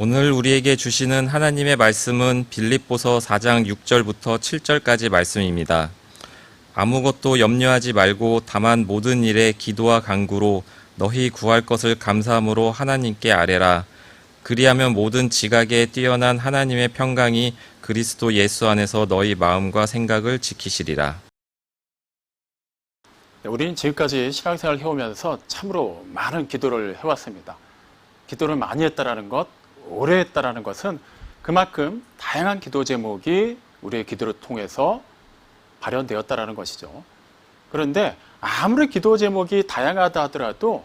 오늘 우리에게 주시는 하나님의 말씀은 빌립보서 4장 6절부터 7절까지 말씀입니다. 아무것도 염려하지 말고 다만 모든 일에 기도와 간구로 너희 구할 것을 감사함으로 하나님께 아뢰라. 그리하면 모든 지각에 뛰어난 하나님의 평강이 그리스도 예수 안에서 너희 마음과 생각을 지키시리라. 우리는 지금까지 신앙생활을 해오면서 참으로 많은 기도를 해왔습니다. 기도를 많이 했다라는 것, 오래 했다라는 것은 그만큼 다양한 기도 제목이 우리의 기도를 통해서 발현되었다라는 것이죠. 그런데 아무리 기도 제목이 다양하다 하더라도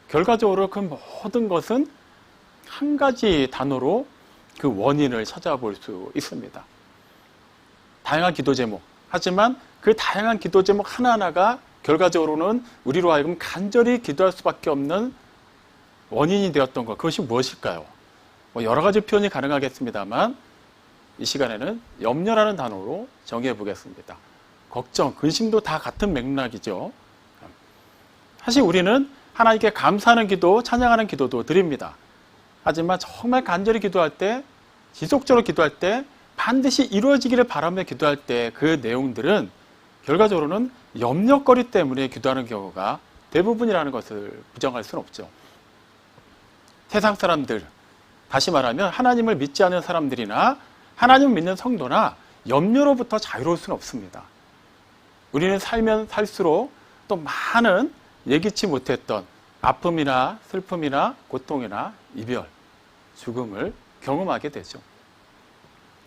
결과적으로 그 모든 것은 한 가지 단어로 그 원인을 찾아볼 수 있습니다. 다양한 기도 제목, 하지만 그 다양한 기도 제목 하나하나가 결과적으로는 우리로 하여금 간절히 기도할 수밖에 없는 원인이 되었던 것, 그것이 무엇일까요? 여러 가지 표현이 가능하겠습니다만 이 시간에는 염려라는 단어로 정의해 보겠습니다. 걱정, 근심도 다 같은 맥락이죠. 사실 우리는 하나님께 감사하는 기도, 찬양하는 기도도 드립니다. 하지만 정말 간절히 기도할 때, 지속적으로 기도할 때, 반드시 이루어지기를 바라며 기도할 때 그 내용들은 결과적으로는 염려거리 때문에 기도하는 경우가 대부분이라는 것을 부정할 수는 없죠. 세상 사람들, 다시 말하면 하나님을 믿지 않는 사람들이나 하나님을 믿는 성도나 염려로부터 자유로울 수는 없습니다. 우리는 살면 살수록 또 많은 예기치 못했던 아픔이나 슬픔이나 고통이나 이별, 죽음을 경험하게 되죠.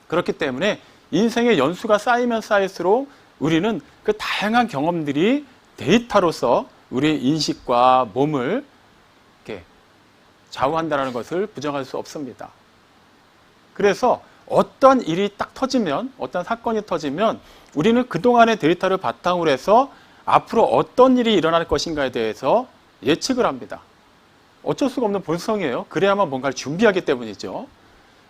그렇기 때문에 인생의 연수가 쌓이면 쌓일수록 우리는 그 다양한 경험들이 데이터로서 우리의 인식과 몸을 이렇게 좌우한다는 것을 부정할 수 없습니다. 그래서 어떤 일이 딱 터지면, 어떤 사건이 터지면 우리는 그동안의 데이터를 바탕으로 해서 앞으로 어떤 일이 일어날 것인가에 대해서 예측을 합니다. 어쩔 수가 없는 본성이에요. 그래야만 뭔가를 준비하기 때문이죠.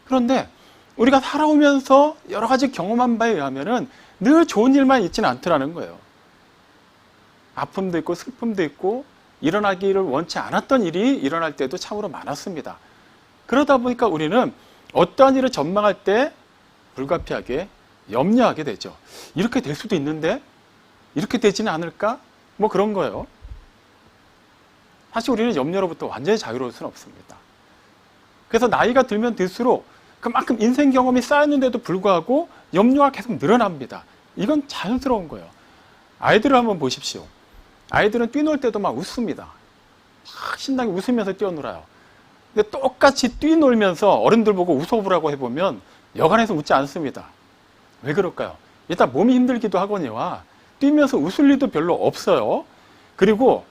그런데 우리가 살아오면서 여러 가지 경험한 바에 의하면은 늘 좋은 일만 있지는 않더라는 거예요. 아픔도 있고 슬픔도 있고 일어나기를 원치 않았던 일이 일어날 때도 참으로 많았습니다. 그러다 보니까 우리는 어떠한 일을 전망할 때 불가피하게 염려하게 되죠. 이렇게 될 수도 있는데 이렇게 되지는 않을까? 뭐 그런 거예요. 사실 우리는 염려로부터 완전히 자유로울 수는 없습니다. 그래서 나이가 들면 들수록 그만큼 인생 경험이 쌓였는데도 불구하고 염려가 계속 늘어납니다. 이건 자연스러운 거예요. 아이들을 한번 보십시오. 아이들은 뛰놀 때도 막 웃습니다. 막 신나게 웃으면서 뛰어놀아요. 근데 똑같이 뛰놀면서 어른들 보고 웃어보라고 해보면 여간해서 웃지 않습니다. 왜 그럴까요? 일단 몸이 힘들기도 하거니와 뛰면서 웃을 일도 별로 없어요. 그리고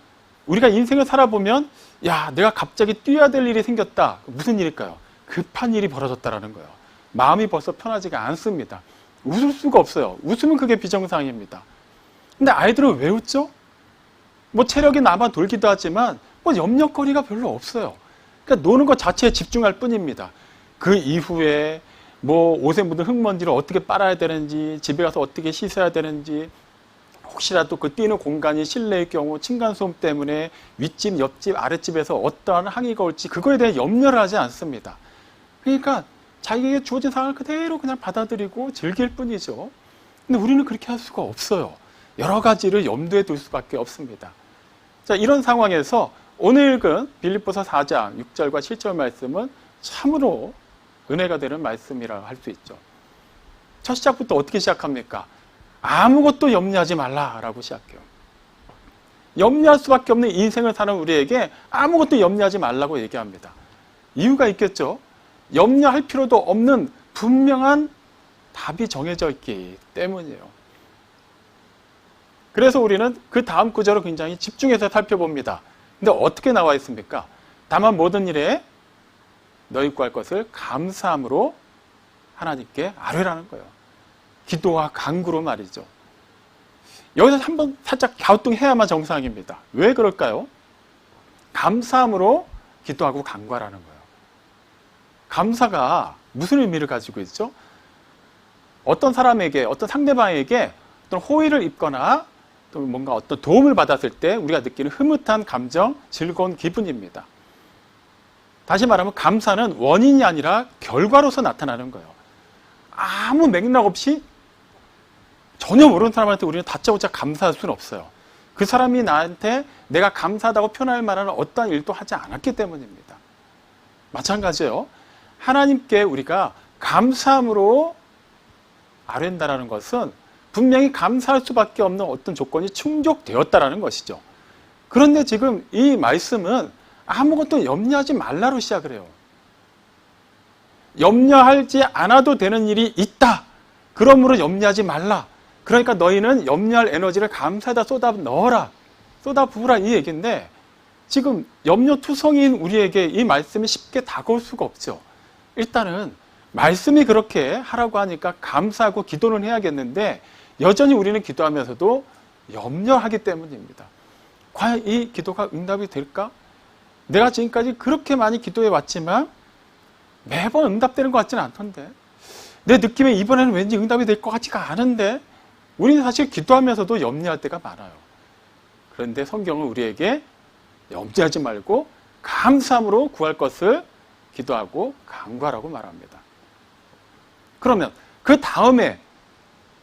우리가 인생을 살아보면 야, 내가 갑자기 뛰어야 될 일이 생겼다. 무슨 일일까요? 급한 일이 벌어졌다라는 거예요. 마음이 벌써 편하지가 않습니다. 웃을 수가 없어요. 웃으면 그게 비정상입니다. 근데 아이들은 왜 웃죠? 뭐 체력이 남아 돌기도 하지만 뭐 염려거리가 별로 없어요. 그러니까 노는 것 자체에 집중할 뿐입니다. 그 이후에 뭐 옷에 묻은 흙먼지를 어떻게 빨아야 되는지, 집에 가서 어떻게 씻어야 되는지, 혹시라도 그 뛰는 공간이 실내일 경우 층간소음 때문에 윗집, 옆집, 아랫집에서 어떠한 항의가 올지 그거에 대해 염려를 하지 않습니다. 그러니까 자기에게 주어진 상황을 그대로 그냥 받아들이고 즐길 뿐이죠. 근데 우리는 그렇게 할 수가 없어요. 여러 가지를 염두에 둘 수밖에 없습니다. 자, 이런 상황에서 오늘 읽은 빌립보서 4장 6절과 7절 말씀은 참으로 은혜가 되는 말씀이라 할 수 있죠. 첫 시작부터 어떻게 시작합니까? 아무것도 염려하지 말라라고 시작해요. 염려할 수밖에 없는 인생을 사는 우리에게 아무것도 염려하지 말라고 얘기합니다. 이유가 있겠죠. 염려할 필요도 없는 분명한 답이 정해져 있기 때문이에요. 그래서 우리는 그 다음 구절을 굉장히 집중해서 살펴봅니다. 근데 어떻게 나와 있습니까? 다만 모든 일에 너희 구할 것을 감사함으로 하나님께 아뢰라는 거예요. 기도와 간구로 말이죠. 여기서 한번 살짝 갸우뚱해야만 정상입니다. 왜 그럴까요? 감사함으로 기도하고 간구하라는 거예요. 감사가 무슨 의미를 가지고 있죠? 어떤 사람에게, 어떤 상대방에게 어떤 호의를 입거나 또 뭔가 어떤 도움을 받았을 때 우리가 느끼는 흐뭇한 감정, 즐거운 기분입니다. 다시 말하면 감사는 원인이 아니라 결과로서 나타나는 거예요. 아무 맥락 없이 전혀 모르는 사람한테 우리는 다짜고짜 감사할 수는 없어요. 그 사람이 나한테 내가 감사하다고 표현할 만한 어떠한 일도 하지 않았기 때문입니다. 마찬가지예요. 하나님께 우리가 감사함으로 아뢰는다라는 것은 분명히 감사할 수밖에 없는 어떤 조건이 충족되었다라는 것이죠. 그런데 지금 이 말씀은 아무것도 염려하지 말라로 시작을 해요. 염려하지 않아도 되는 일이 있다. 그러므로 염려하지 말라. 그러니까 너희는 염려할 에너지를 감사에다 쏟아 넣어라. 쏟아 부으라 이 얘기인데 지금 염려투성이인 우리에게 이 말씀이 쉽게 다가올 수가 없죠. 일단은 말씀이 그렇게 하라고 하니까 감사하고 기도는 해야겠는데 여전히 우리는 기도하면서도 염려하기 때문입니다. 과연 이 기도가 응답이 될까? 내가 지금까지 그렇게 많이 기도해 왔지만 매번 응답되는 것 같지는 않던데 내 느낌에 이번에는 왠지 응답이 될 것 같지가 않은데 우리는 사실 기도하면서도 염려할 때가 많아요. 그런데 성경은 우리에게 염려하지 말고 감사함으로 구할 것을 기도하고 간구하라고 말합니다. 그러면 그 다음에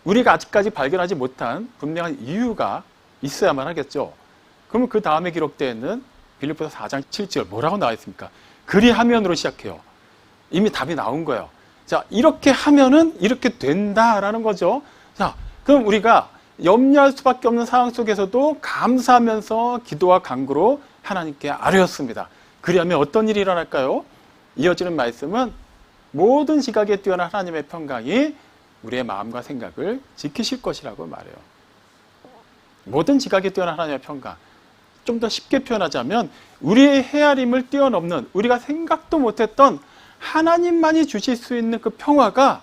우리가 아직까지 발견하지 못한 분명한 이유가 있어야만 하겠죠. 그러면 그 다음에 기록되어 있는 빌립보서 4장 7절 뭐라고 나와 있습니까? 그리하면으로 시작해요. 이미 답이 나온 거예요. 자, 이렇게 하면은 이렇게 된다라는 거죠. 자, 그럼 우리가 염려할 수밖에 없는 상황 속에서도 감사하면서 기도와 간구로 하나님께 아뢰었습니다. 그리하면 어떤 일이 일어날까요? 이어지는 말씀은 모든 지각에 뛰어난 하나님의 평강이 우리의 마음과 생각을 지키실 것이라고 말해요. 모든 지각에 뛰어난 하나님의 평강. 좀 더 쉽게 표현하자면 우리의 헤아림을 뛰어넘는 우리가 생각도 못했던 하나님만이 주실 수 있는 그 평화가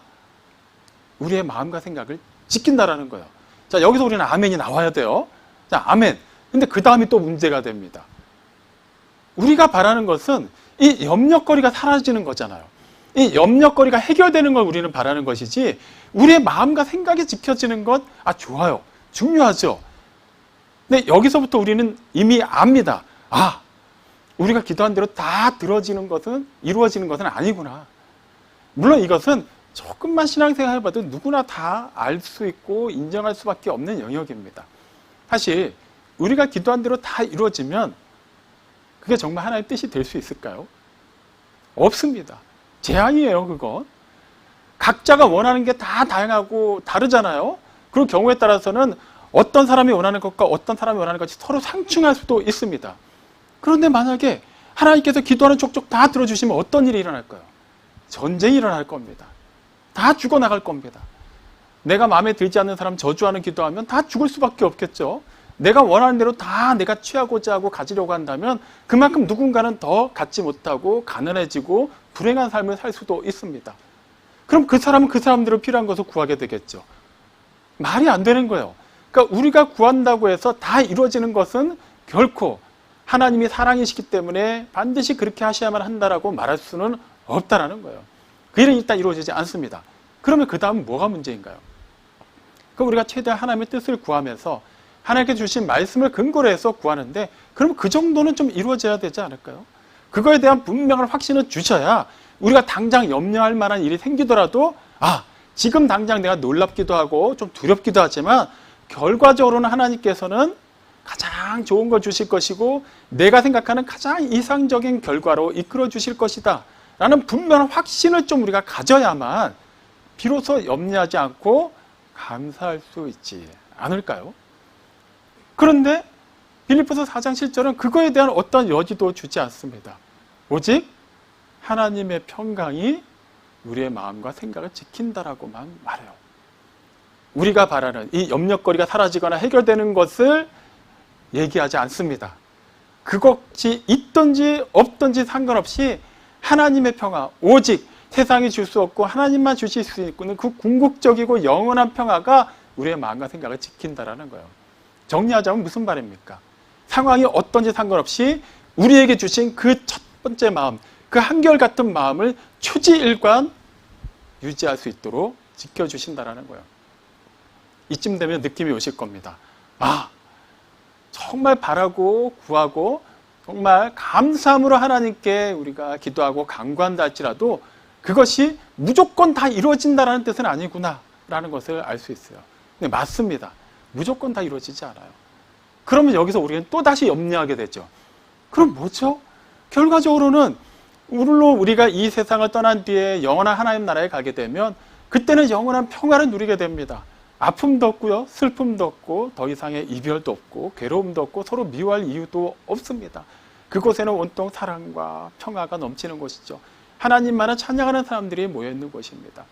우리의 마음과 생각을 지킨다라는 거예요. 자, 여기서 우리는 아멘이 나와야 돼요. 자, 아멘. 근데 그 다음이 또 문제가 됩니다. 우리가 바라는 것은 이 염려거리가 사라지는 거잖아요. 이 염려거리가 해결되는 걸 우리는 바라는 것이지 우리의 마음과 생각이 지켜지는 것, 좋아요. 중요하죠. 근데 여기서부터 우리는 이미 압니다. 우리가 기도한 대로 다 이루어지는 것은 아니구나. 물론 이것은 조금만 신앙생활 해봐도 누구나 다 알 수 있고 인정할 수밖에 없는 영역입니다. 사실 우리가 기도한 대로 다 이루어지면 그게 정말 하나님의 뜻이 될 수 있을까요? 없습니다. 재앙이에요, 그건. 각자가 원하는 게 다 다양하고 다르잖아요. 그런 경우에 따라서는 어떤 사람이 원하는 것과 어떤 사람이 원하는 것이 서로 상충할 수도 있습니다. 그런데 만약에 하나님께서 기도하는 족족 다 들어주시면 어떤 일이 일어날까요? 전쟁이 일어날 겁니다. 다 죽어나갈 겁니다. 내가 마음에 들지 않는 사람 저주하는 기도하면 다 죽을 수밖에 없겠죠. 내가 원하는 대로 다 내가 취하고자 하고 가지려고 한다면 그만큼 누군가는 더 갖지 못하고 가난해지고 불행한 삶을 살 수도 있습니다. 그럼 그 사람은 그 사람대로 필요한 것을 구하게 되겠죠. 말이 안 되는 거예요. 그러니까 우리가 구한다고 해서 다 이루어지는 것은 결코 하나님이 사랑이시기 때문에 반드시 그렇게 하셔야만 한다라고 말할 수는 없다라는 거예요. 그 일은 일단 이루어지지 않습니다. 그러면 그 다음 뭐가 문제인가요? 그럼 우리가 최대한 하나님의 뜻을 구하면서 하나님께 주신 말씀을 근거로 해서 구하는데 그럼 그 정도는 좀 이루어져야 되지 않을까요? 그거에 대한 분명한 확신을 주셔야 우리가 당장 염려할 만한 일이 생기더라도 지금 당장 내가 놀랍기도 하고 좀 두렵기도 하지만 결과적으로는 하나님께서는 가장 좋은 걸 주실 것이고 내가 생각하는 가장 이상적인 결과로 이끌어 주실 것이다 라는 분명한 확신을 좀 우리가 가져야만 비로소 염려하지 않고 감사할 수 있지 않을까요? 그런데 빌립보서 4장 7절은 그거에 대한 어떤 여지도 주지 않습니다. 오직 하나님의 평강이 우리의 마음과 생각을 지킨다라고만 말해요. 우리가 바라는 이 염려거리가 사라지거나 해결되는 것을 얘기하지 않습니다. 그것이 있든지 없든지 상관없이 하나님의 평화, 오직 세상이 줄 수 없고 하나님만 주실 수 있는 그 궁극적이고 영원한 평화가 우리의 마음과 생각을 지킨다라는 거예요. 정리하자면 무슨 말입니까? 상황이 어떤지 상관없이 우리에게 주신 그 첫 번째 마음, 그 한결같은 마음을 초지일관 유지할 수 있도록 지켜주신다라는 거예요. 이쯤 되면 느낌이 오실 겁니다. 정말 바라고 구하고 정말 감사함으로 하나님께 우리가 기도하고 간구한다 할지라도 그것이 무조건 다 이루어진다는 뜻은 아니구나라는 것을 알 수 있어요. 네, 맞습니다. 무조건 다 이루어지지 않아요. 그러면 여기서 우리는 또 다시 염려하게 되죠. 그럼 뭐죠? 결과적으로는 물론 우리가 이 세상을 떠난 뒤에 영원한 하나님 나라에 가게 되면 그때는 영원한 평화를 누리게 됩니다. 아픔도 없고요, 슬픔도 없고, 더 이상의 이별도 없고, 괴로움도 없고, 서로 미워할 이유도 없습니다. 그곳에는 온통 사랑과 평화가 넘치는 곳이죠. 하나님만을 찬양하는 사람들이 모여있는 곳입니다.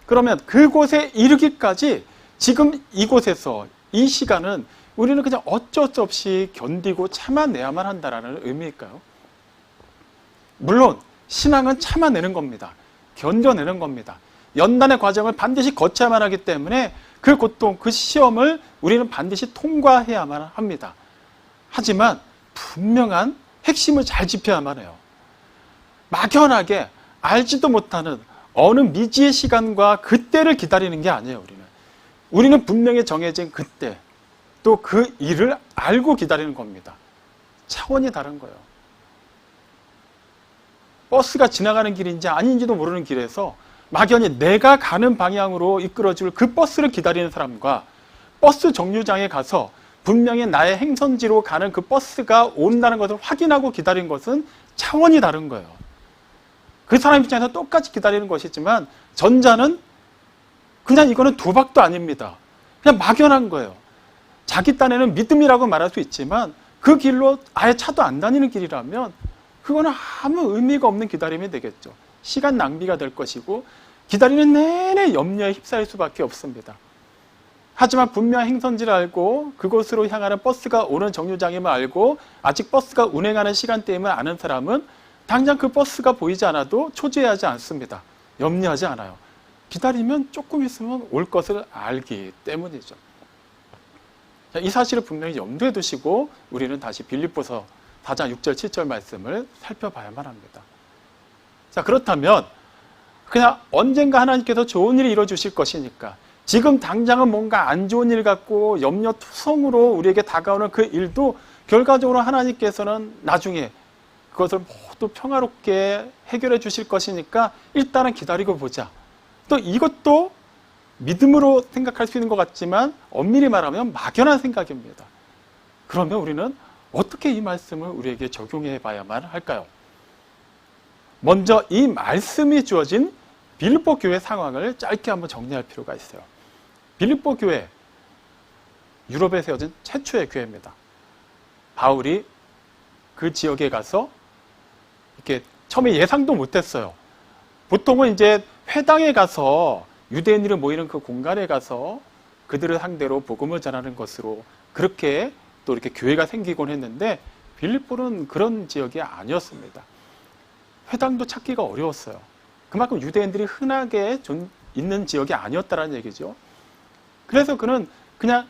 그러면 그곳에 이르기까지 지금 이곳에서 이 시간은 우리는 그냥 어쩔 수 없이 견디고 참아내야만 한다는 의미일까요? 물론 신앙은 참아내는 겁니다. 견뎌내는 겁니다. 연단의 과정을 반드시 거쳐야만 하기 때문에 그 고통, 그 시험을 우리는 반드시 통과해야만 합니다. 하지만 분명한 핵심을 잘 짚어야만 해요. 막연하게 알지도 못하는 어느 미지의 시간과 그때를 기다리는 게 아니에요. 우리는 분명히 정해진 그때, 또 그 일을 알고 기다리는 겁니다. 차원이 다른 거예요. 버스가 지나가는 길인지 아닌지도 모르는 길에서 막연히 내가 가는 방향으로 이끌어줄 그 버스를 기다리는 사람과 버스 정류장에 가서 분명히 나의 행선지로 가는 그 버스가 온다는 것을 확인하고 기다리는 것은 차원이 다른 거예요. 그 사람 입장에서 똑같이 기다리는 것이지만 전자는 그냥 이거는 도박도 아닙니다. 그냥 막연한 거예요. 자기 딴에는 믿음이라고 말할 수 있지만 그 길로 아예 차도 안 다니는 길이라면 그거는 아무 의미가 없는 기다림이 되겠죠. 시간 낭비가 될 것이고 기다리는 내내 염려에 휩싸일 수밖에 없습니다. 하지만 분명 행선지를 알고 그곳으로 향하는 버스가 오는 정류장임을 알고 아직 버스가 운행하는 시간대임을 아는 사람은 당장 그 버스가 보이지 않아도 초조해하지 않습니다. 염려하지 않아요. 기다리면 조금 있으면 올 것을 알기 때문이죠. 이 사실을 분명히 염두에 두시고 우리는 다시 빌립보서 4장 6절 7절 말씀을 살펴봐야만 합니다. 자, 그렇다면 그냥 언젠가 하나님께서 좋은 일을 이루어주실 것이니까 지금 당장은 뭔가 안 좋은 일 같고 염려투성으로 우리에게 다가오는 그 일도 결과적으로 하나님께서는 나중에 그것을 모두 평화롭게 해결해 주실 것이니까 일단은 기다리고 보자. 또 이것도 믿음으로 생각할 수 있는 것 같지만 엄밀히 말하면 막연한 생각입니다. 그러면 우리는 어떻게 이 말씀을 우리에게 적용해 봐야만 할까요? 먼저 이 말씀이 주어진 빌립보 교회 상황을 짧게 한번 정리할 필요가 있어요. 빌립보 교회, 유럽에 세워진 최초의 교회입니다. 바울이 그 지역에 가서 이렇게 처음에 예상도 못했어요. 보통은 이제 회당에 가서 유대인들이 모이는 그 공간에 가서 그들을 상대로 복음을 전하는 것으로 그렇게 또 이렇게 교회가 생기곤 했는데 빌립보는 그런 지역이 아니었습니다. 회당도 찾기가 어려웠어요. 그만큼 유대인들이 흔하게 있는 지역이 아니었다는 얘기죠. 그래서 그는 그냥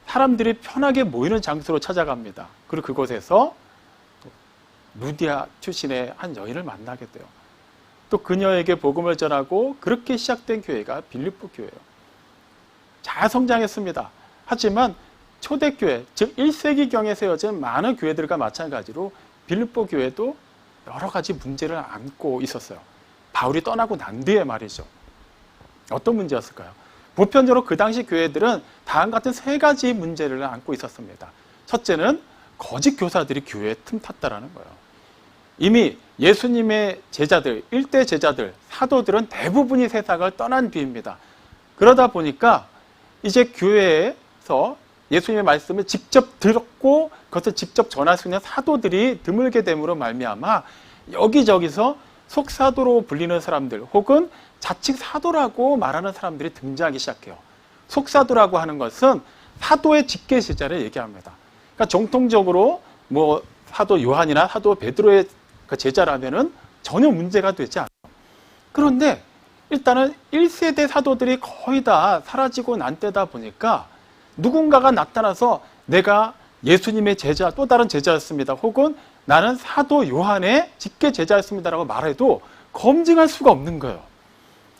사람들이 편하게 모이는 장소로 찾아갑니다. 그리고 그곳에서 루디아 출신의 한 여인을 만나게 돼요. 또 그녀에게 복음을 전하고 그렇게 시작된 교회가 빌립보 교회예요. 잘 성장했습니다. 하지만 초대교회, 즉 1세기경에 세워진 많은 교회들과 마찬가지로 빌립보 교회도 여러 가지 문제를 안고 있었어요. 바울이 떠나고 난 뒤에 말이죠. 어떤 문제였을까요? 보편적으로 그 당시 교회들은 다음 같은 세 가지 문제를 안고 있었습니다. 첫째는 거짓 교사들이 교회에 틈탔다라는 거예요. 이미 예수님의 제자들, 일대 제자들, 사도들은 대부분이 세상을 떠난 뒤입니다. 그러다 보니까 이제 교회에서 예수님의 말씀을 직접 들었고 그것을 직접 전할 수 있는 사도들이 드물게 됨으로 말미암아 여기저기서 속사도로 불리는 사람들 혹은 자칭 사도라고 말하는 사람들이 등장하기 시작해요. 속사도라고 하는 것은 사도의 직계 제자를 얘기합니다. 그러니까 정통적으로 뭐 사도 요한이나 사도 베드로의 그 제자라면은 전혀 문제가 되지 않아요. 그런데 일단은 1세대 사도들이 거의 다 사라지고 난 때다 보니까 누군가가 나타나서 내가 예수님의 제자, 또 다른 제자였습니다. 혹은 나는 사도 요한의 직계 제자였습니다라고 말해도 검증할 수가 없는 거예요.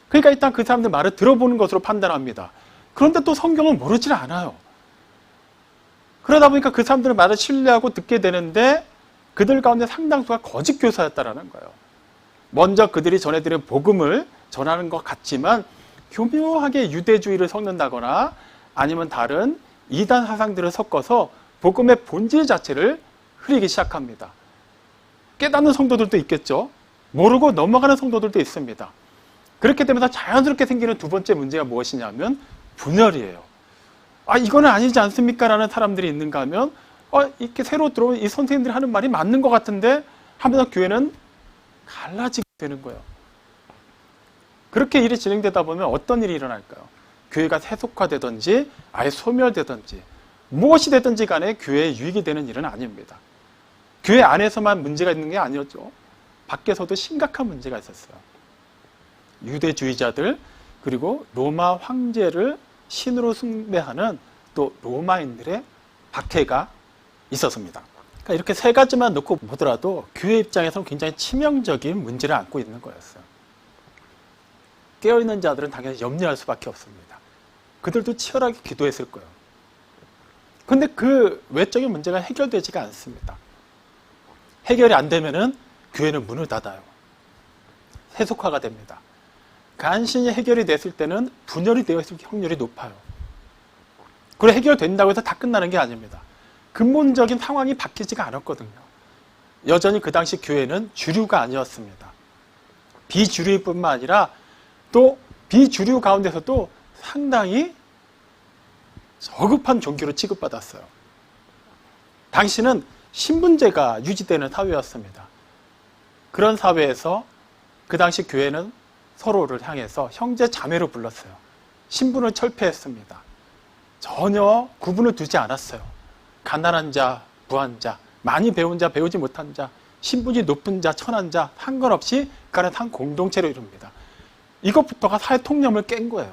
그러니까 일단 그 사람들 말을 들어보는 것으로 판단합니다. 그런데 또 성경을 모르질 않아요. 그러다 보니까 그 사람들의 말을 신뢰하고 듣게 되는데 그들 가운데 상당수가 거짓 교사였다라는 거예요. 먼저 그들이 전해드린 복음을 전하는 것 같지만 교묘하게 유대주의를 섞는다거나 아니면 다른 이단 사상들을 섞어서 복음의 본질 자체를 흐리기 시작합니다. 깨닫는 성도들도 있겠죠. 모르고 넘어가는 성도들도 있습니다. 그렇게 되면서 자연스럽게 생기는 두 번째 문제가 무엇이냐면 분열이에요. 이거는 아니지 않습니까? 라는 사람들이 있는가 하면 이렇게 새로 들어온 이 선생님들이 하는 말이 맞는 것 같은데 하면서 교회는 갈라지게 되는 거예요. 그렇게 일이 진행되다 보면 어떤 일이 일어날까요? 교회가 세속화되든지 아예 소멸되든지 무엇이 되든지 간에 교회에 유익이 되는 일은 아닙니다. 교회 안에서만 문제가 있는 게 아니었죠. 밖에서도 심각한 문제가 있었어요. 유대주의자들 그리고 로마 황제를 신으로 숭배하는 또 로마인들의 박해가 있었습니다. 그러니까 이렇게 세 가지만 놓고 보더라도 교회 입장에서는 굉장히 치명적인 문제를 안고 있는 거였어요. 깨어있는 자들은 당연히 염려할 수밖에 없습니다. 그들도 치열하게 기도했을 거예요. 그런데 그 외적인 문제가 해결되지가 않습니다. 해결이 안 되면은 교회는 문을 닫아요. 세속화가 됩니다. 간신히 해결이 됐을 때는 분열이 되어 있을 확률이 높아요. 그리고 해결된다고 해서 다 끝나는 게 아닙니다. 근본적인 상황이 바뀌지가 않았거든요. 여전히 그 당시 교회는 주류가 아니었습니다. 비주류일 뿐만 아니라 또 비주류 가운데서도 상당히 저급한 종교로 취급받았어요. 당시는 신분제가 유지되는 사회였습니다. 그런 사회에서 그 당시 교회는 서로를 향해서 형제 자매로 불렀어요. 신분을 철폐했습니다. 전혀 구분을 두지 않았어요. 가난한 자, 부한 자, 많이 배운 자, 배우지 못한 자, 신분이 높은 자, 천한 자 상관없이 그간은 한 공동체로 이룹니다. 이것부터가 사회 통념을 깬 거예요.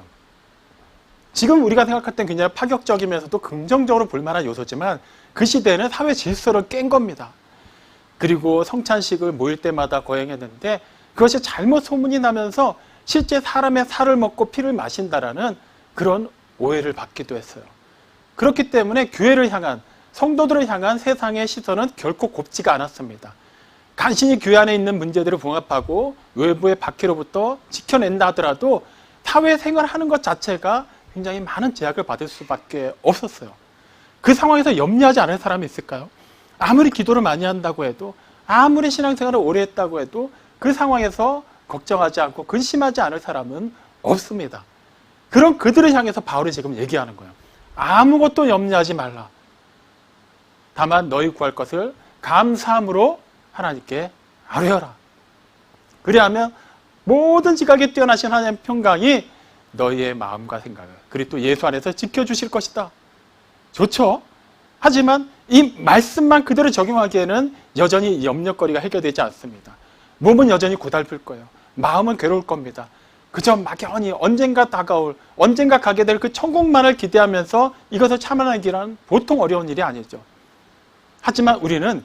지금 우리가 생각할 땐 굉장히 파격적이면서도 긍정적으로 볼 만한 요소지만 그 시대에는 사회 질서를 깬 겁니다. 그리고 성찬식을 모일 때마다 거행했는데 그것이 잘못 소문이 나면서 실제 사람의 살을 먹고 피를 마신다라는 그런 오해를 받기도 했어요. 그렇기 때문에 교회를 향한, 성도들을 향한 세상의 시선은 결코 곱지가 않았습니다. 간신히 교회 안에 있는 문제들을 봉합하고 외부의 박해로부터 지켜낸다 하더라도 사회생활을 하는 것 자체가 굉장히 많은 제약을 받을 수밖에 없었어요. 그 상황에서 염려하지 않을 사람이 있을까요? 아무리 기도를 많이 한다고 해도, 아무리 신앙생활을 오래 했다고 해도 그 상황에서 걱정하지 않고 근심하지 않을 사람은 없습니다. 그런 그들을 향해서 바울이 지금 얘기하는 거예요. 아무것도 염려하지 말라. 다만 너희 구할 것을 감사함으로 하나님께 아뢰어라. 그리하면 모든 지각에 뛰어나신 하나님의 평강이 너희의 마음과 생각을 그리고 또 예수 안에서 지켜주실 것이다. 좋죠? 하지만 이 말씀만 그대로 적용하기에는 여전히 염려거리가 해결되지 않습니다. 몸은 여전히 고달플 거예요. 마음은 괴로울 겁니다. 그저 막연히 언젠가 다가올, 언젠가 가게 될 그 천국만을 기대하면서 이것을 참아내기란 보통 어려운 일이 아니죠. 하지만 우리는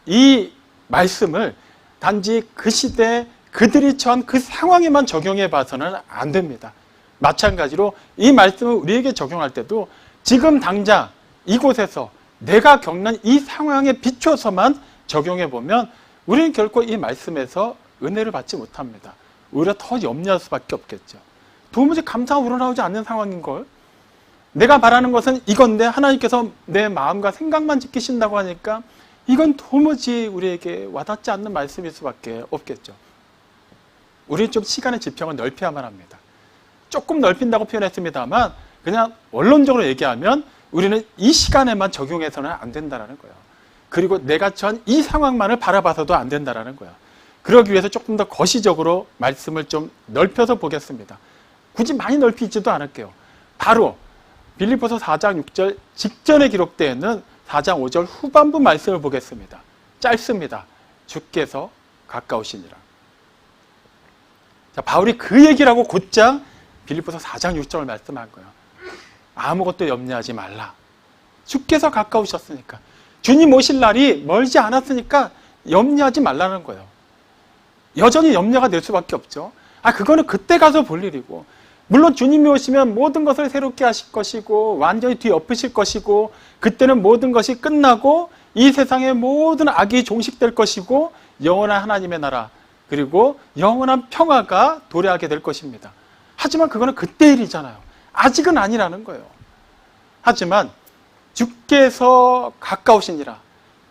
이 말씀을 단지 그 시대 그들이 처한 그 상황에만 적용해 봐서는 안 됩니다. 마찬가지로 이 말씀을 우리에게 적용할 때도 지금 당장 이곳에서 내가 겪는 이 상황에 비춰서만 적용해 보면 우리는 결코 이 말씀에서 은혜를 받지 못합니다. 오히려 더 염려할 수밖에 없겠죠. 도무지 감사가 우러나오지 않는 상황인걸. 내가 바라는 것은 이건데 하나님께서 내 마음과 생각만 지키신다고 하니까 이건 도무지 우리에게 와닿지 않는 말씀일 수밖에 없겠죠. 우리는 좀 시간의 지평을 넓혀야만 합니다. 조금 넓힌다고 표현했습니다만 그냥 원론적으로 얘기하면 우리는 이 시간에만 적용해서는 안 된다는 거예요. 그리고 내가 처한 이 상황만을 바라봐서도 안 된다는 거예요. 그러기 위해서 조금 더 거시적으로 말씀을 좀 넓혀서 보겠습니다. 굳이 많이 넓히지도 않을게요. 바로 빌립보서 4장 6절 직전에 기록되어 있는 4장 5절 후반부 말씀을 보겠습니다. 짧습니다. 주께서 가까우시니라. 자, 바울이 그 얘기를 하고 곧장 빌립보서 4장 6절을 말씀한 거예요. 아무것도 염려하지 말라. 주께서 가까우셨으니까. 주님 오실 날이 멀지 않았으니까 염려하지 말라는 거예요. 여전히 염려가 될 수밖에 없죠. 그거는 그때 가서 볼 일이고, 물론 주님이 오시면 모든 것을 새롭게 하실 것이고 완전히 뒤엎으실 것이고 그때는 모든 것이 끝나고 이 세상의 모든 악이 종식될 것이고 영원한 하나님의 나라 그리고 영원한 평화가 도래하게 될 것입니다. 하지만 그거는 그때 일이잖아요. 아직은 아니라는 거예요. 하지만 주께서 가까우시니라,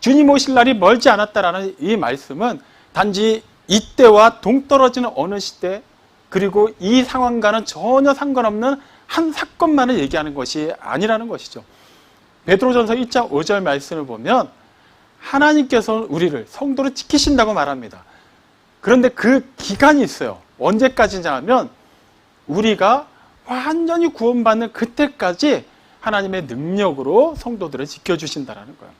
주님 오실 날이 멀지 않았다라는 이 말씀은 단지 이때와 동떨어지는 어느 시대 그리고 이 상황과는 전혀 상관없는 한 사건만을 얘기하는 것이 아니라는 것이죠. 베드로전서 1장 5절 말씀을 보면 하나님께서는 우리를 성도를 지키신다고 말합니다. 그런데 그 기간이 있어요. 언제까지냐 하면 우리가 완전히 구원받는 그때까지 하나님의 능력으로 성도들을 지켜주신다는 거예요.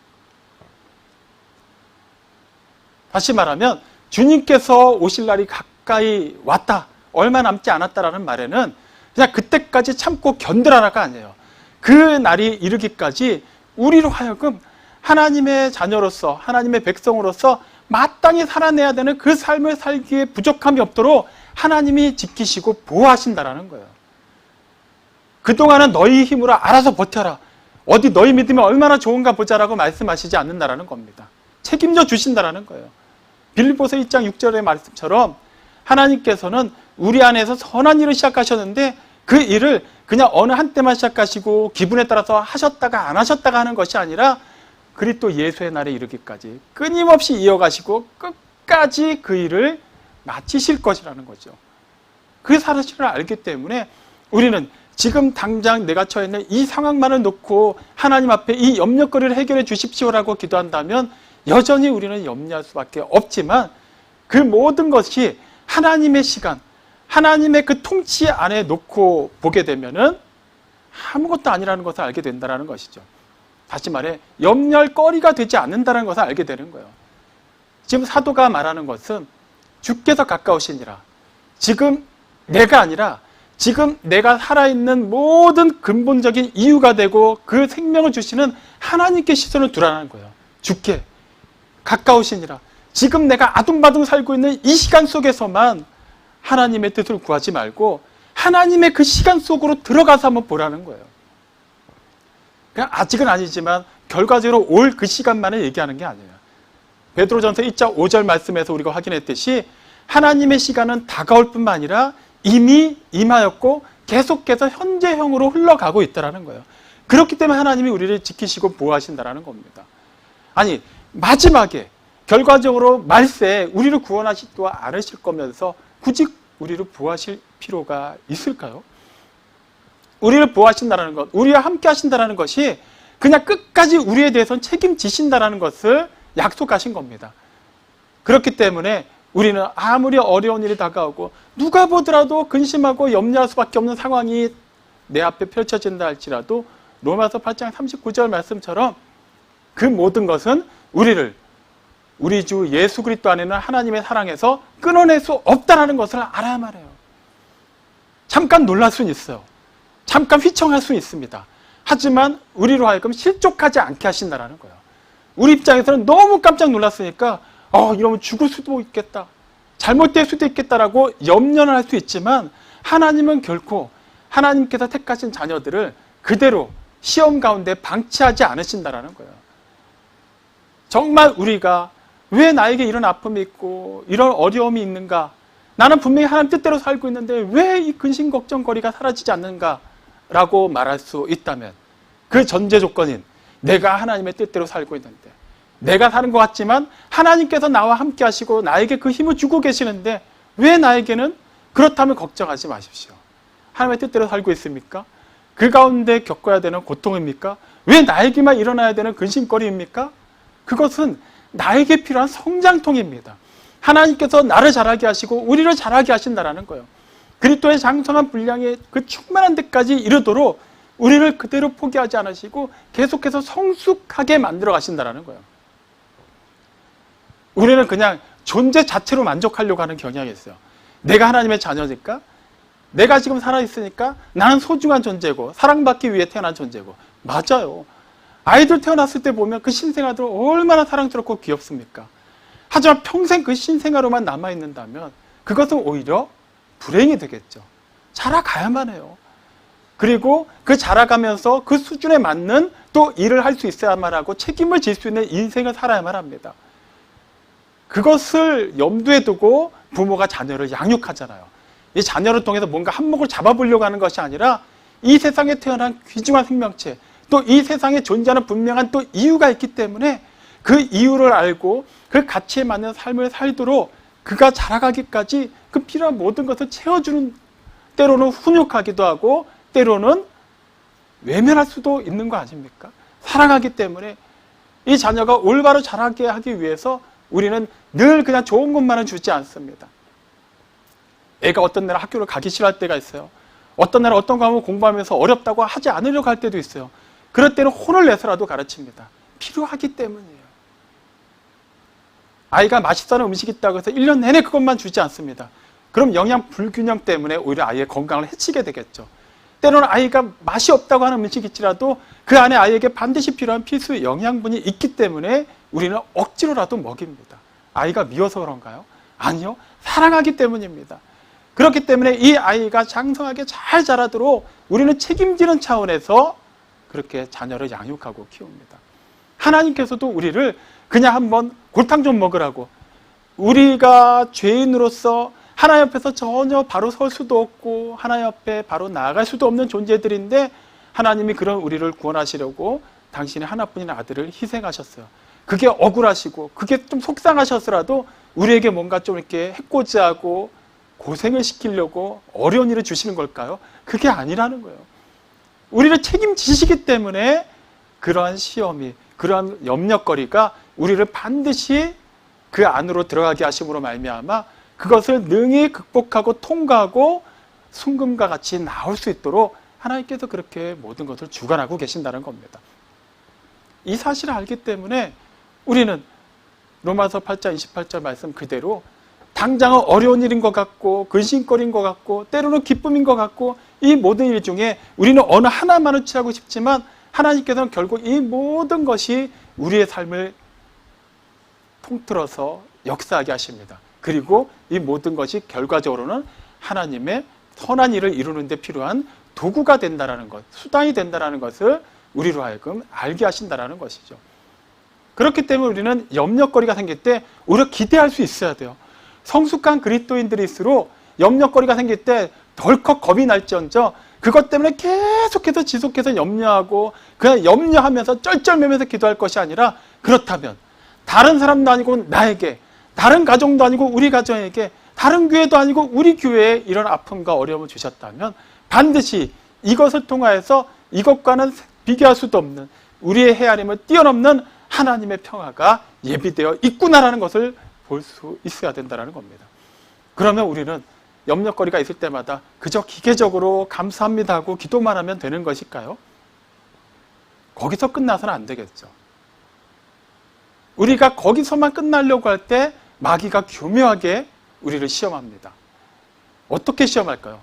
다시 말하면 주님께서 오실 날이 가까이 왔다, 얼마 남지 않았다라는 말에는 그냥 그때까지 참고 견디라가 아니에요. 그 날이 이르기까지 우리로 하여금 하나님의 자녀로서, 하나님의 백성으로서 마땅히 살아내야 되는 그 삶을 살기에 부족함이 없도록 하나님이 지키시고 보호하신다라는 거예요. 그동안은 너희 힘으로 알아서 버텨라, 어디 너희 믿으면 얼마나 좋은가 보자라고 말씀하시지 않는다라는 겁니다. 책임져 주신다라는 거예요. 빌립보서 2장 6절의 말씀처럼 하나님께서는 우리 안에서 선한 일을 시작하셨는데 그 일을 그냥 어느 한때만 시작하시고 기분에 따라서 하셨다가 안 하셨다가 하는 것이 아니라 그리스도 예수의 날에 이르기까지 끊임없이 이어가시고 끝까지 그 일을 마치실 것이라는 거죠. 그 사실을 알기 때문에 우리는 지금 당장 내가 처해 있는 이 상황만을 놓고 하나님 앞에 이 염려거리를 해결해 주십시오라고 기도한다면 여전히 우리는 염려할 수밖에 없지만 그 모든 것이 하나님의 시간, 하나님의 그 통치 안에 놓고 보게 되면은 아무것도 아니라는 것을 알게 된다는 것이죠. 다시 말해 염려할 거리가 되지 않는다는 것을 알게 되는 거예요. 지금 사도가 말하는 것은 주께서 가까우시니라, 지금 내가 아니라 지금 내가 살아있는 모든 근본적인 이유가 되고 그 생명을 주시는 하나님께 시선을 두라는 거예요. 주께 가까우시니라, 지금 내가 아둥바둥 살고 있는 이 시간 속에서만 하나님의 뜻을 구하지 말고 하나님의 그 시간 속으로 들어가서 한번 보라는 거예요. 그냥 아직은 아니지만 결과적으로 올 그 시간만을 얘기하는 게 아니에요. 베드로전서 1장 5절 말씀에서 우리가 확인했듯이 하나님의 시간은 다가올 뿐만 아니라 이미 임하였고 계속해서 현재형으로 흘러가고 있다는 거예요. 그렇기 때문에 하나님이 우리를 지키시고 보호하신다는 겁니다. 아니 마지막에 결과적으로 말세에 우리를 구원하시지도 않으실 거면서 굳이 우리를 보호하실 필요가 있을까요? 우리를 보호하신다는 것, 우리와 함께 하신다는 것이 그냥 끝까지 우리에 대해서는 책임지신다는 것을 약속하신 겁니다. 그렇기 때문에 우리는 아무리 어려운 일이 다가오고 누가 보더라도 근심하고 염려할 수밖에 없는 상황이 내 앞에 펼쳐진다 할지라도 로마서 8장 39절 말씀처럼 그 모든 것은 우리를 우리 주 예수 그리스도 안에는 하나님의 사랑에서 끊어낼 수 없다는 것을 알아야만 해요. 잠깐 놀랄 수는 있어요. 잠깐 휘청할 수는 있습니다. 하지만 우리로 하여금 실족하지 않게 하신다는 거예요. 우리 입장에서는 너무 깜짝 놀랐으니까 이러면 죽을 수도 있겠다, 잘못될 수도 있겠다라고 염려는 할 수 있지만 하나님은 결코 하나님께서 택하신 자녀들을 그대로 시험 가운데 방치하지 않으신다는 거예요. 정말 우리가 왜 나에게 이런 아픔이 있고 이런 어려움이 있는가, 나는 분명히 하나님 뜻대로 살고 있는데 왜 이 근심 걱정거리가 사라지지 않는가 라고 말할 수 있다면 그 전제 조건인 내가 하나님의 뜻대로 살고 있는데, 내가 사는 것 같지만 하나님께서 나와 함께 하시고 나에게 그 힘을 주고 계시는데 왜 나에게는 그렇다면 걱정하지 마십시오. 하나님의 뜻대로 살고 있습니까? 그 가운데 겪어야 되는 고통입니까? 왜 나에게만 일어나야 되는 근심거리입니까? 그것은 나에게 필요한 성장통입니다. 하나님께서 나를 자라게 하시고 우리를 자라게 하신다는 거예요. 그리스도의 장성한 분량의 그 충만한 데까지 이르도록 우리를 그대로 포기하지 않으시고 계속해서 성숙하게 만들어 가신다는 거예요. 우리는 그냥 존재 자체로 만족하려고 하는 경향이 있어요. 내가 하나님의 자녀니까, 내가 지금 살아있으니까 나는 소중한 존재고 사랑받기 위해 태어난 존재고. 맞아요. 아이들 태어났을 때 보면 그 신생아들 얼마나 사랑스럽고 귀엽습니까? 하지만 평생 그 신생아로만 남아있는다면 그것은 오히려 불행이 되겠죠. 자라가야만 해요. 그리고 그 자라가면서 그 수준에 맞는 또 일을 할 수 있어야만 하고 책임을 질 수 있는 인생을 살아야만 합니다. 그것을 염두에 두고 부모가 자녀를 양육하잖아요. 이 자녀를 통해서 뭔가 한몫을 잡아보려고 하는 것이 아니라 이 세상에 태어난 귀중한 생명체, 또 이 세상에 존재하는 분명한 또 이유가 있기 때문에 그 이유를 알고 그 가치에 맞는 삶을 살도록 그가 자라가기까지 그 필요한 모든 것을 채워주는, 때로는 훈육하기도 하고 때로는 외면할 수도 있는 거 아닙니까? 사랑하기 때문에 이 자녀가 올바로 자라게 하기 위해서 우리는 늘 그냥 좋은 것만은 주지 않습니다. 애가 어떤 날은 학교를 가기 싫어할 때가 있어요. 어떤 날은 어떤 과목을 공부하면서 어렵다고 하지 않으려고 할 때도 있어요. 그럴 때는 혼을 내서라도 가르칩니다. 필요하기 때문이에요. 아이가 맛있어하는 음식이 있다고 해서 1년 내내 그것만 주지 않습니다. 그럼 영양 불균형 때문에 오히려 아이의 건강을 해치게 되겠죠. 때로는 아이가 맛이 없다고 하는 음식이 있지라도 그 안에 아이에게 반드시 필요한 필수 영양분이 있기 때문에 우리는 억지로라도 먹입니다. 아이가 미워서 그런가요? 아니요. 사랑하기 때문입니다. 그렇기 때문에 이 아이가 장성하게 잘 자라도록 우리는 책임지는 차원에서 그렇게 자녀를 양육하고 키웁니다. 하나님께서도 우리를 그냥 한번 골탕 좀 먹으라고, 우리가 죄인으로서 하나님 앞에서 전혀 바로 설 수도 없고 하나님 앞에 바로 나아갈 수도 없는 존재들인데 하나님이 그런 우리를 구원하시려고 당신의 하나뿐인 아들을 희생하셨어요. 그게 억울하시고 그게 좀 속상하셨더라도 우리에게 뭔가 좀 이렇게 해코지 하고 고생을 시키려고 어려운 일을 주시는 걸까요? 그게 아니라는 거예요. 우리를 책임지시기 때문에 그러한 시험이, 그러한 염려거리가 우리를 반드시 그 안으로 들어가게 하심으로 말미암아 그것을 능히 극복하고 통과하고 순금과 같이 나올 수 있도록 하나님께서 그렇게 모든 것을 주관하고 계신다는 겁니다. 이 사실을 알기 때문에 우리는 로마서 8장 28절 말씀 그대로 당장은 어려운 일인 것 같고 근심거리인 것 같고 때로는 기쁨인 것 같고 이 모든 일 중에 우리는 어느 하나만을 취하고 싶지만 하나님께서는 결국 이 모든 것이 우리의 삶을 통틀어서 역사하게 하십니다. 그리고 이 모든 것이 결과적으로는 하나님의 선한 일을 이루는 데 필요한 도구가 된다는 것, 수단이 된다는 것을 우리로 하여금 알게 하신다는 것이죠. 그렇기 때문에 우리는 염려거리가 생길 때 오히려 기대할 수 있어야 돼요. 성숙한 그리스도인들일수록 염려거리가 생길 때 덜컥 겁이 날지언정 그것 때문에 계속해서 지속해서 염려하고 그냥 염려하면서 쩔쩔매면서 기도할 것이 아니라, 그렇다면 다른 사람도 아니고 나에게, 다른 가정도 아니고 우리 가정에게, 다른 교회도 아니고 우리 교회에 이런 아픔과 어려움을 주셨다면 반드시 이것을 통하여서 이것과는 비교할 수도 없는 우리의 헤아림을 뛰어넘는 하나님의 평화가 예비되어 있구나라는 것을 볼 수 있어야 된다는 겁니다. 그러면 우리는 염려거리가 있을 때마다 그저 기계적으로 감사합니다 하고 기도만 하면 되는 것일까요? 거기서 끝나서는 안 되겠죠. 우리가 거기서만 끝나려고 할 때 마귀가 교묘하게 우리를 시험합니다. 어떻게 시험할까요?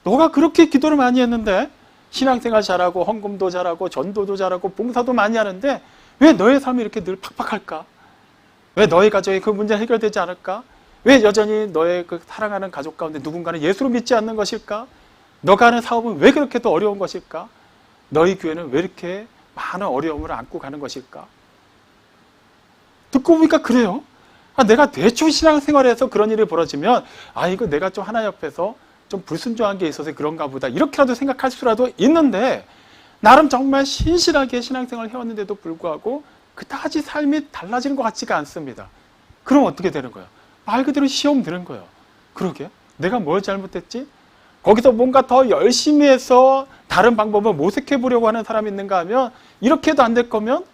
너가 그렇게 기도를 많이 했는데, 신앙생활 잘하고 헌금도 잘하고 전도도 잘하고 봉사도 많이 하는데 왜 너의 삶이 이렇게 늘 팍팍할까? 왜 너의 가정에 그 문제는 해결되지 않을까? 왜 여전히 너의 그 사랑하는 가족 가운데 누군가는 예수를 믿지 않는 것일까? 너가 하는 사업은 왜 그렇게 더 어려운 것일까? 너희 교회는 왜 이렇게 많은 어려움을 안고 가는 것일까? 듣고 보니까 그래요. 내가 대충 신앙생활에서 그런 일이 벌어지면 이거 내가 좀 하나님 앞에서 좀 불순종한 게 있어서 그런가 보다 이렇게라도 생각할 수라도 있는데, 나름 정말 신실하게 신앙생활을 해왔는데도 불구하고 그다지 삶이 달라지는 것 같지가 않습니다. 그럼 어떻게 되는 거예요? 말 그대로 시험 드는 거예요. 그러게 내가 뭘 잘못했지? 거기서 뭔가 더 열심히 해서 다른 방법을 모색해 보려고 하는 사람이 있는가 하면, 이렇게 해도 안 될 거면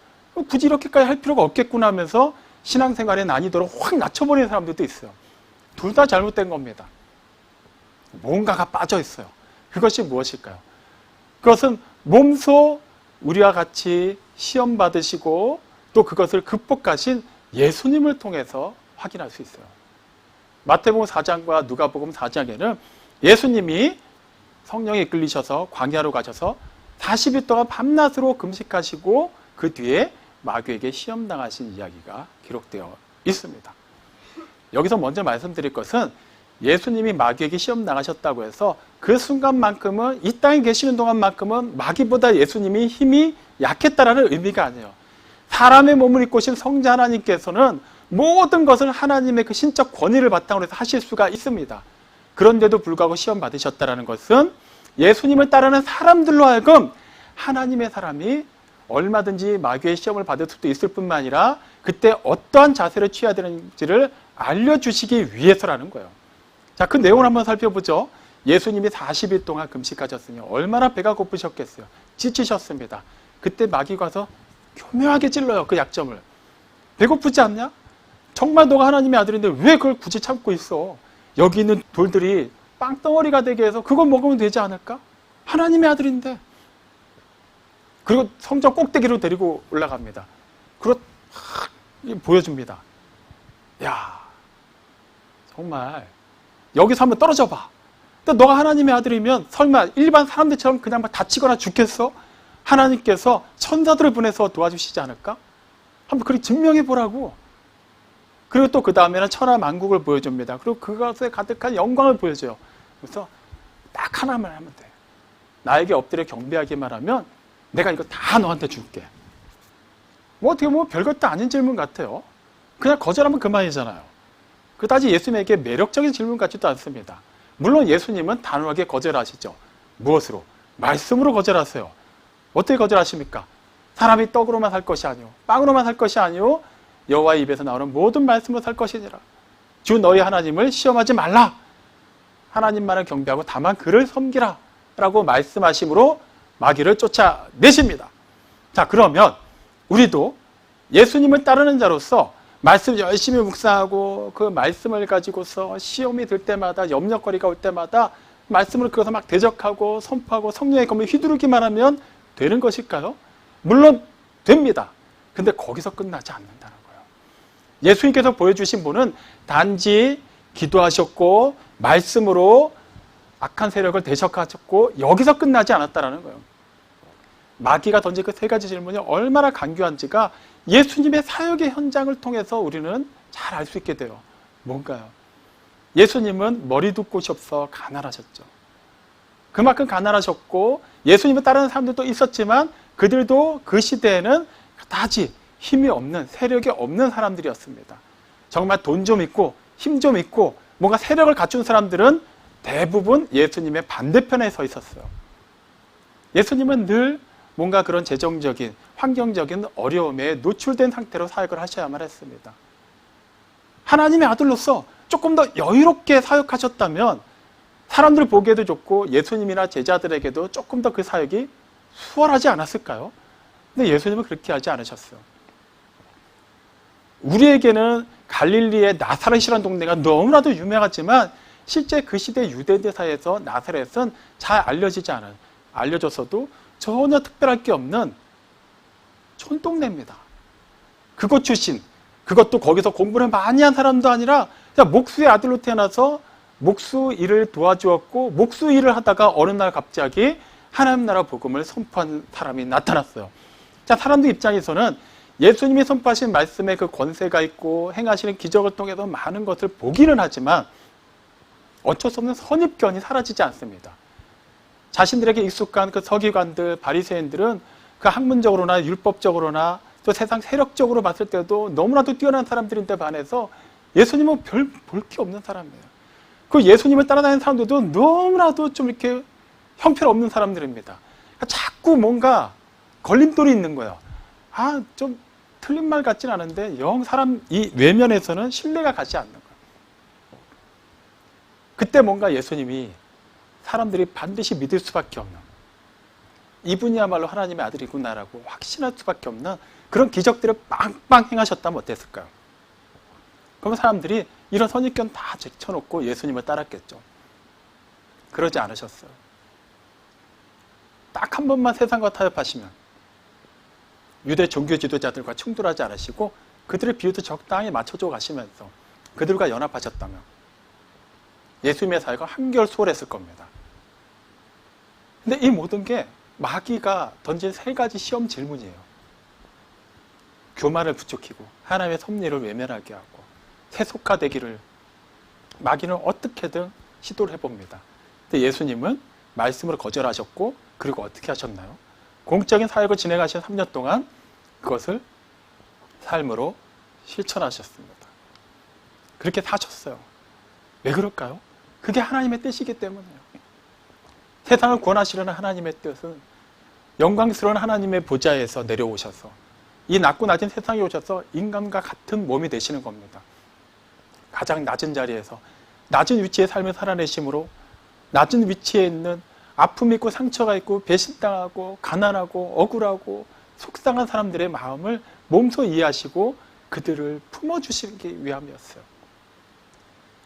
굳이 이렇게까지 할 필요가 없겠구나 하면서 신앙생활의 난이도를 확 낮춰버리는 사람들도 있어요. 둘 다 잘못된 겁니다. 뭔가가 빠져 있어요. 그것이 무엇일까요? 그것은 몸소 우리와 같이 시험 받으시고 또 그것을 극복하신 예수님을 통해서 확인할 수 있어요. 마태복음 4장과 누가복음 4장에는 예수님이 성령에 이끌리셔서 광야로 가셔서 40일 동안 밤낮으로 금식하시고 그 뒤에 마귀에게 시험당하신 이야기가 기록되어 있습니다. 여기서 먼저 말씀드릴 것은 예수님이 마귀에게 시험 나가셨다고 해서 그 순간만큼은, 이 땅에 계시는 동안만큼은 마귀보다 예수님이 힘이 약했다라는 의미가 아니에요. 사람의 몸을 입고 오신 성자 하나님께서는 모든 것을 하나님의 그 신적 권위를 바탕으로 해서 하실 수가 있습니다. 그런데도 불구하고 시험 받으셨다는 것은 예수님을 따르는 사람들로 하여금 하나님의 사람이 얼마든지 마귀의 시험을 받을 수도 있을 뿐만 아니라 그때 어떠한 자세를 취해야 되는지를 알려주시기 위해서라는 거예요. 자, 그 내용을 한번 살펴보죠. 예수님이 40일 동안 금식하셨으니 얼마나 배가 고프셨겠어요. 지치셨습니다. 그때 마귀가 와서 교묘하게 찔러요. 그 약점을. 배고프지 않냐? 정말 너가 하나님의 아들인데 왜 그걸 굳이 참고 있어? 여기 있는 돌들이 빵덩어리가 되게 해서 그거 먹으면 되지 않을까? 하나님의 아들인데. 그리고 성전 꼭대기로 데리고 올라갑니다. 그리고 보여줍니다. 야, 정말 여기서 한번 떨어져 봐. 근데 너가 하나님의 아들이면 설마 일반 사람들처럼 그냥 막 다치거나 죽겠어? 하나님께서 천사들을 보내서 도와주시지 않을까? 한번 그렇게 증명해 보라고. 그리고 또 그 다음에는 천하 만국을 보여줍니다. 그리고 그것에 가득한 영광을 보여줘요. 그래서 딱 하나만 하면 돼. 나에게 엎드려 경배하기만 하면 내가 이거 다 너한테 줄게. 뭐 어떻게 보면 별것도 아닌 질문 같아요. 그냥 거절하면 그만이잖아요. 그다지 예수님에게 매력적인 질문 같지도 않습니다. 물론 예수님은 단호하게 거절하시죠. 무엇으로? 말씀으로 거절하세요. 어떻게 거절하십니까? 사람이 떡으로만 살 것이 아니오, 빵으로만 살 것이 아니오, 여호와의 입에서 나오는 모든 말씀으로 살 것이니라. 주 너희 하나님을 시험하지 말라. 하나님만을 경배하고 다만 그를 섬기라 라고 말씀하심으로 마귀를 쫓아내십니다. 자, 그러면 우리도 예수님을 따르는 자로서 말씀 열심히 묵상하고 그 말씀을 가지고서 시험이 들 때마다, 염려거리가 올 때마다 말씀을 그것을 막 대적하고 선포하고 성령의 검을 휘두르기만 하면 되는 것일까요? 물론 됩니다. 근데 거기서 끝나지 않는다는 거예요. 예수님께서 보여주신 분은 단지 기도하셨고 말씀으로 악한 세력을 대적하셨고 여기서 끝나지 않았다는 거예요. 마귀가 던진 그 세 가지 질문이 얼마나 간교한지가 예수님의 사역의 현장을 통해서 우리는 잘 알 수 있게 돼요. 뭔가요? 예수님은 머리도 곳이 없어 가난하셨죠. 그만큼 가난하셨고 예수님을 따르는 사람들도 있었지만 그들도 그 시대에는 그다지 힘이 없는, 세력이 없는 사람들이었습니다. 정말 돈 좀 있고 힘 좀 있고 뭔가 세력을 갖춘 사람들은 대부분 예수님의 반대편에 서 있었어요. 예수님은 늘 뭔가 그런 재정적인, 환경적인 어려움에 노출된 상태로 사역을 하셔야만 했습니다. 하나님의 아들로서 조금 더 여유롭게 사역하셨다면 사람들 보기에도 좋고 예수님이나 제자들에게도 조금 더 그 사역이 수월하지 않았을까요? 근데 예수님은 그렇게 하지 않으셨어요. 우리에게는 갈릴리의 나사렛이라는 동네가 너무나도 유명하지만 실제 그 시대 유대인들 사이에서 나사렛은 잘 알려지지 않아요. 알려졌어도 전혀 특별할 게 없는 촌동네입니다. 그곳 출신, 그것도 거기서 공부를 많이 한 사람도 아니라 그냥 목수의 아들로 태어나서 목수 일을 도와주었고 목수 일을 하다가 어느 날 갑자기 하나님 나라 복음을 선포한 사람이 나타났어요. 자, 사람들 입장에서는 예수님이 선포하신 말씀에 그 권세가 있고 행하시는 기적을 통해서 많은 것을 보기는 하지만 어쩔 수 없는 선입견이 사라지지 않습니다. 자신들에게 익숙한 그 서기관들, 바리새인들은 그 학문적으로나 율법적으로나 또 세상 세력적으로 봤을 때도 너무나도 뛰어난 사람들인데 반해서 예수님은 별 볼 게 없는 사람이에요. 그 예수님을 따라다니는 사람들도 너무나도 좀 이렇게 형편없는 사람들입니다. 그러니까 자꾸 뭔가 걸림돌이 있는 거예요. 아, 좀 틀린 말 같진 않은데 영 사람 이 외면에서는 신뢰가 가지 않는 거예요. 그때 뭔가 예수님이 사람들이 반드시 믿을 수밖에 없는, 이분이야말로 하나님의 아들이구나라고 확신할 수밖에 없는 그런 기적들을 빵빵 행하셨다면 어땠을까요? 그러면 사람들이 이런 선입견 다 제쳐놓고 예수님을 따랐겠죠. 그러지 않으셨어요. 딱 한 번만 세상과 타협하시면 유대 종교 지도자들과 충돌하지 않으시고 그들의 비유도 적당히 맞춰줘 가시면서 그들과 연합하셨다면 예수님의 사역은 한결 수월했을 겁니다. 근데 이 모든 게 마귀가 던진 세 가지 시험 질문이에요. 교만을 부추기고 하나님의 섭리를 외면하게 하고 세속화되기를 마귀는 어떻게든 시도를 해봅니다. 근데 예수님은 말씀으로 거절하셨고, 그리고 어떻게 하셨나요? 공적인 사역을 진행하신 3년 동안 그것을 삶으로 실천하셨습니다. 그렇게 사셨어요. 왜 그럴까요? 그게 하나님의 뜻이기 때문이에요. 세상을 구원하시려는 하나님의 뜻은 영광스러운 하나님의 보좌에서 내려오셔서 이 낮고 낮은 세상에 오셔서 인간과 같은 몸이 되시는 겁니다. 가장 낮은 자리에서 낮은 위치의 삶을 살아내심으로 낮은 위치에 있는 아픔이 있고 상처가 있고 배신당하고 가난하고 억울하고 속상한 사람들의 마음을 몸소 이해하시고 그들을 품어주시기 위함이었어요.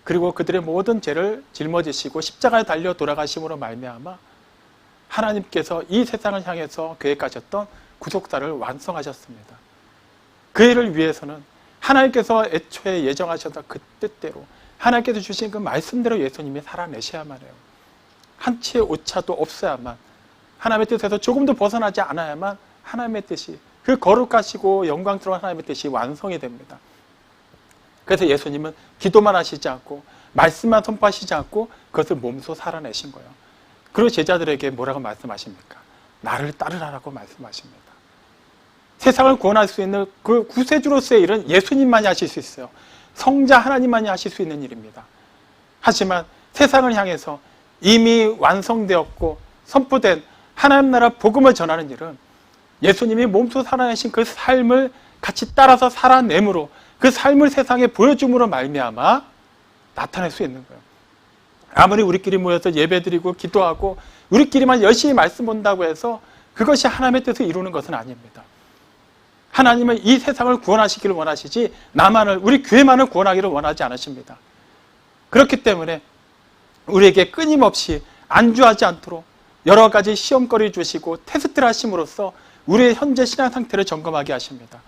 그리고 그들의 모든 죄를 짊어지시고 십자가에 달려 돌아가심으로 말미암아 하나님께서 이 세상을 향해서 계획하셨던 구속사를 완성하셨습니다. 그 일을 위해서는 하나님께서 애초에 예정하셨던 그 뜻대로 하나님께서 주신 그 말씀대로 예수님이 살아내셔야만 해요. 한치의 오차도 없어야만, 하나님의 뜻에서 조금도 벗어나지 않아야만 하나님의 뜻이, 그 거룩하시고 영광스러운 하나님의 뜻이 완성이 됩니다. 그래서 예수님은 기도만 하시지 않고 말씀만 선포하시지 않고 그것을 몸소 살아내신 거예요. 그리고 제자들에게 뭐라고 말씀하십니까? 나를 따르라라고 말씀하십니다. 세상을 구원할 수 있는 그 구세주로서의 일은 예수님만이 하실 수 있어요. 성자 하나님만이 하실 수 있는 일입니다. 하지만 세상을 향해서 이미 완성되었고 선포된 하나님 나라 복음을 전하는 일은 예수님이 몸소 살아내신 그 삶을 같이 따라서 살아내므로, 그 삶을 세상에 보여줌으로 말미암아 나타낼 수 있는 거예요. 아무리 우리끼리 모여서 예배드리고 기도하고 우리끼리만 열심히 말씀 본다고 해서 그것이 하나님의 뜻을 이루는 것은 아닙니다. 하나님은 이 세상을 구원하시기를 원하시지 나만을, 우리 교회만을 구원하기를 원하지 않으십니다. 그렇기 때문에 우리에게 끊임없이 안주하지 않도록 여러 가지 시험거리 주시고 테스트를 하심으로써 우리의 현재 신앙 상태를 점검하게 하십니다.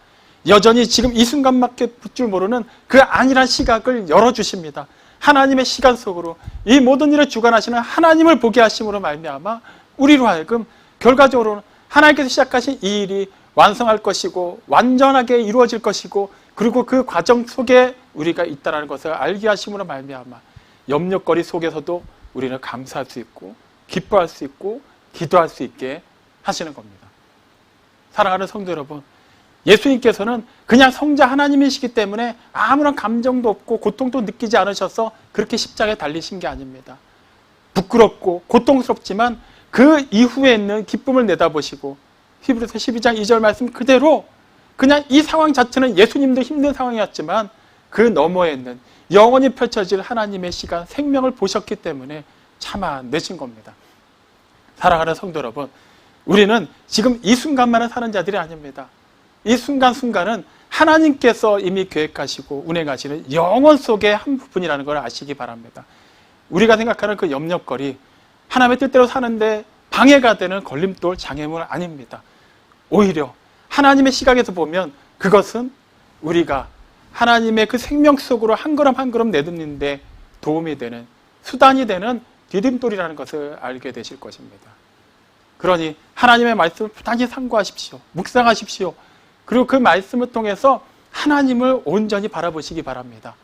여전히 지금 이 순간밖에 볼 줄 모르는 그 안일한 시각을 열어주십니다. 하나님의 시간 속으로 이 모든 일을 주관하시는 하나님을 보게 하심으로 말미암아 우리로 하여금 결과적으로는 하나님께서 시작하신 이 일이 완성할 것이고 완전하게 이루어질 것이고, 그리고 그 과정 속에 우리가 있다는 것을 알게 하심으로 말미암아 염려거리 속에서도 우리는 감사할 수 있고 기뻐할 수 있고 기도할 수 있게 하시는 겁니다. 사랑하는 성도 여러분, 예수님께서는 그냥 성자 하나님이시기 때문에 아무런 감정도 없고 고통도 느끼지 않으셔서 그렇게 십자가에 달리신 게 아닙니다. 부끄럽고 고통스럽지만 그 이후에 있는 기쁨을 내다보시고 히브리서 12장 2절 말씀 그대로 그냥 이 상황 자체는 예수님도 힘든 상황이었지만 그 너머에 있는 영원히 펼쳐질 하나님의 시간, 생명을 보셨기 때문에 참아내신 겁니다. 사랑하는 성도 여러분, 우리는 지금 이 순간만을 사는 자들이 아닙니다. 이 순간순간은 하나님께서 이미 계획하시고 운행하시는 영원 속의 한 부분이라는 걸 아시기 바랍니다. 우리가 생각하는 그 염려거리, 하나님의 뜻대로 사는데 방해가 되는 걸림돌, 장애물 아닙니다. 오히려 하나님의 시각에서 보면 그것은 우리가 하나님의 그 생명 속으로 한 걸음 한 걸음 내딛는데 도움이 되는, 수단이 되는 디딤돌이라는 것을 알게 되실 것입니다. 그러니 하나님의 말씀을 부단히 상고하십시오. 묵상하십시오. 그리고 그 말씀을 통해서 하나님을 온전히 바라보시기 바랍니다.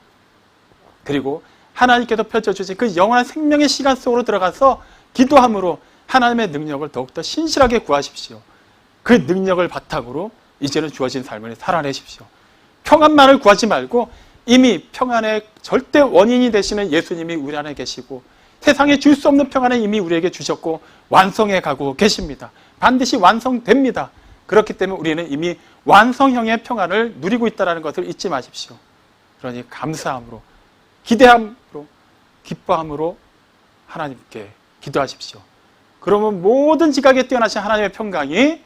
그리고 하나님께서 펼쳐주신 그 영원한 생명의 시간 속으로 들어가서 기도함으로 하나님의 능력을 더욱더 신실하게 구하십시오. 그 능력을 바탕으로 이제는 주어진 삶을 살아내십시오. 평안만을 구하지 말고 이미 평안의 절대 원인이 되시는 예수님이 우리 안에 계시고 세상에 줄 수 없는 평안을 이미 우리에게 주셨고 완성해 가고 계십니다. 반드시 완성됩니다. 그렇기 때문에 우리는 이미 완성형의 평안을 누리고 있다는 것을 잊지 마십시오. 그러니 감사함으로, 기대함으로, 기뻐함으로 하나님께 기도하십시오. 그러면 모든 지각에 뛰어나신 하나님의 평강이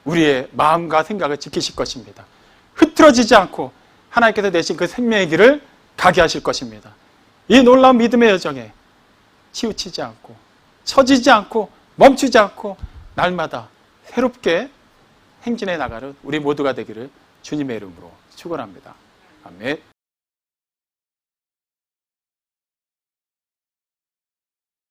우리의 마음과 생각을 지키실 것입니다. 흐트러지지 않고 하나님께서 내신 그 생명의 길을 가게 하실 것입니다. 이 놀라운 믿음의 여정에 치우치지 않고 처지지 않고 멈추지 않고 날마다 새롭게 행진해 나가는 우리 모두가 되기를 주님의 이름으로 축원합니다. 아멘.